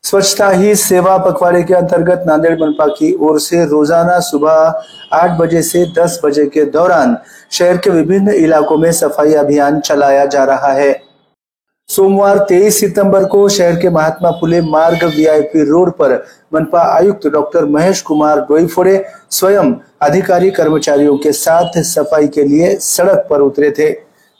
स्वच्छता ही सेवा पखवाड़े के अंतर्गत नांदेड़ मनपा की ओर से रोजाना सुबह 8 बजे से 10 बजे के दौरान शहर के विभिन्न इलाकों में सफाई अभियान चलाया जा रहा है। सोमवार 23 सितंबर को शहर के महात्मा फुले मार्ग वीआईपी रोड पर मनपा आयुक्त डॉक्टर महेश कुमार डोईफोड़े स्वयं अधिकारी कर्मचारियों के साथ सफाई के लिए सड़क पर उतरे थे।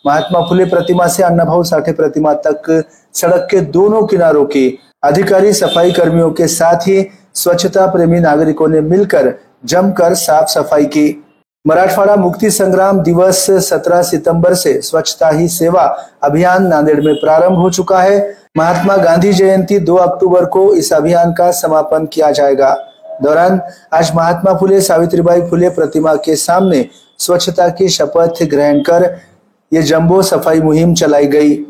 महात्मा फुले प्रतिमा से अन्नाभाऊ साठे प्रतिमा तक सड़क के दोनों किनारों की अधिकारी सफाई कर्मियों के साथ ही स्वच्छता प्रेमी नागरिकों ने मिलकर जमकर साफ सफाई की। मराठवाड़ा मुक्ति संग्राम दिवस 17 सितंबर से स्वच्छता ही सेवा अभियान नांदेड़ में प्रारंभ हो चुका है। महात्मा गांधी जयंती 2 अक्टूबर को इस अभियान का समापन किया जाएगा। दौरान आज महात्मा फुले सावित्रीबाई फुले प्रतिमा के सामने स्वच्छता की शपथ ग्रहण कर ये जंबो सफाई मुहिम चलाई गई।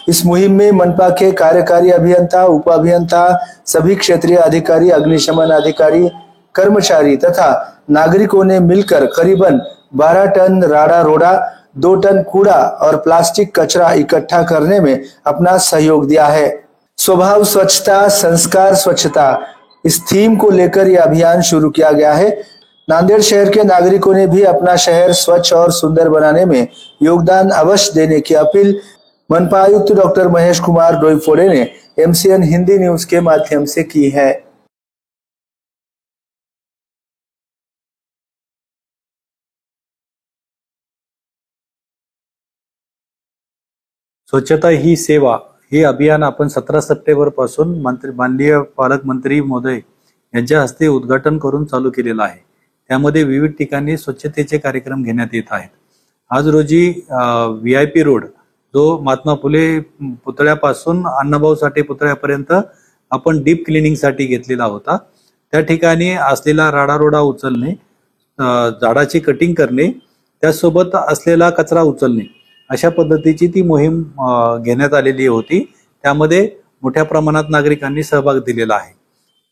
इस मुहिम में मनपा के कार्यकारी अभियंता, उप अभियंता, सभी क्षेत्रीय अधिकारी, अग्निशमन अधिकारी, कर्मचारी तथा नागरिकों ने मिलकर करीबन 12 टन राड़ा रोड़ा, 2 टन कूड़ा और प्लास्टिक कचरा इकट्ठा करने में अपना सहयोग दिया है। स्वभाव स्वच्छता, संस्कार स्वच्छता, इस थीम को लेकर यह अभियान शुरू किया गया है। नांदेड़ शहर के नागरिकों ने भी अपना शहर स्वच्छ और सुंदर बनाने में योगदान अवश्य देने की अपील मनपा आयुक्त डॉक्टर महेश कुमार डोईफोड़े ने एमसीएन हिंदी न्यूज के माध्यम से की है। स्वच्छता ही सेवा हे अभियान आपण 17 सप्टेंबर पासून माननीय पालकमंत्री महोदय यांच्या हस्ते उद्घाटन करून चालू केलेलं आहे। त्यामध्ये विविध ठिकाणी स्वच्छतेचे कार्यक्रम घेण्यात येत आहेत। आज रोजी वीआईपी रोड जो महात्मा फुले पुतळ्यापासून अण्णाभाऊ साठे पुतळ्यापर्यंत आपण डीप क्लिनिंग साठी घेतलेला होता। त्या ठिकाणी असलेला राडारोडा उचलणे, झाडाची कटिंग करणे, त्यासोबत असलेला कचरा उचलणे अशा पद्धतीची ती मोहीम घेण्यात आलेली होती। त्यामध्ये मोठ्या प्रमाणात नागरिकांनी सहभाग दिलेला आहे।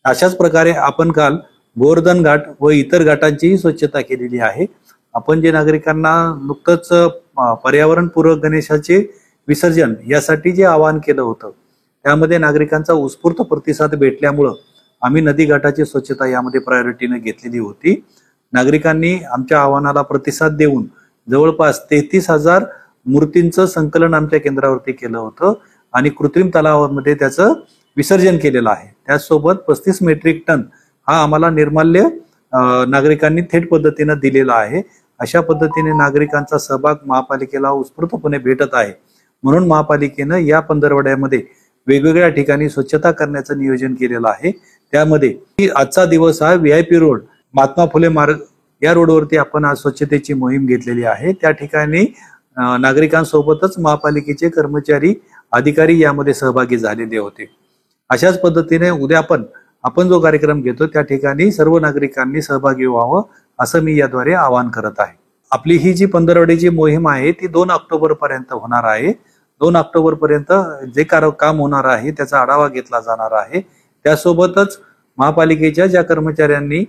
अशाच प्रकारे आपण काल गोवर्धन घाट व इतर घाटांची स्वच्छता केलेली आहे। आपण जे नागरिकांना नुकतंच पर्यावरणपूरक गणेशाचे विसर्जन यासाठी जे आवाहन केलं होतं त्यामध्ये नागरिकांचा उत्स्फूर्त प्रतिसाद भेटल्यामुळे आम्ही नदी घाटाची स्वच्छता यामध्ये प्रायोरिटीने घेतलेली होती। नागरिकांनी आमच्या आवाहनाला प्रतिसाद देऊन जवळपास 33,000 मूर्तींचं संकलन आमच्या केंद्रावरती केलं होतं आणि कृत्रिम तलावामध्ये त्याचं विसर्जन केलेलं आहे। त्यासोबत 35 मेट्रिक टन हा आम्हाला निर्माल्य नागरिकांनी थेट पद्धतीने दिलेला आहे। अशा पद्धतीने नागरिकांचा सहभाग महापालिकेला उत्स्फूर्तपणे भेटत आहे। म्हणून महापालिकेने या पंधरवड्यामध्ये वेगवेगळ्या ठिकाणी स्वच्छता करण्याचं नियोजन केलेलं आहे। त्यामध्ये आजचा दिवस हा वीआईपी रोड महात्मा फुले मार्ग या रोडवरती आपण आज स्वच्छतेची मोहीम घेतलेली आहे। त्या ठिकाणी नागरिकांसोबतच महापालिकेचे कर्मचारी, अधिकारी यामध्ये सहभागी झालेले होते। अशाच पद्धतीने उद्या आपण जो कार्यक्रम घेतो त्या ठिकाणी सर्व नागरिकांनी सहभागी व्हावं असं मी याद्वारे आवाहन करत आहे। आपली ही जी पंधरवड्याची मोहीम आहे ती 2 ऑक्टोबर पर्यंत होणार आहे। 2 ऑक्टोबर पर्यंत जे काम होणार आहे त्याचा आढावा घेतला जाणार आहे। त्यासोबतच महापालिकेच्या ज्या कर्मचाऱ्यांनी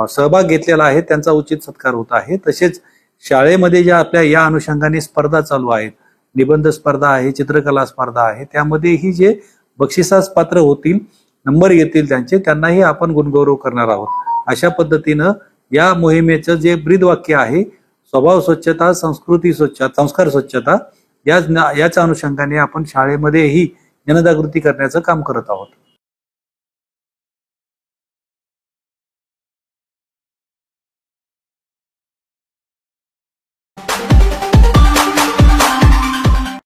सहभाग घेतलेला आहे त्यांचा उचित सत्कार होत आहे। तसेच शाळेमध्ये ज्या आपल्या या अनुषंगाने स्पर्धा चालू आहेत, निबंध स्पर्धा आहे, चित्रकला स्पर्धा आहे, त्यामध्ये ही जे बक्षिसास पात्र होतील, नंबर येतील त्यांनाही आपण गुणगौरव करणार आहोत। अशा पद्धतीनं या मोहिमेचं जे ब्रीदवाक्य आहे स्वभाव स्वच्छता, संस्कृती स्वच्छता, संस्कार स्वच्छता याच अनुषंगाने आपण शाळेमध्येही जनजागृती करण्याचं काम करत आहोत।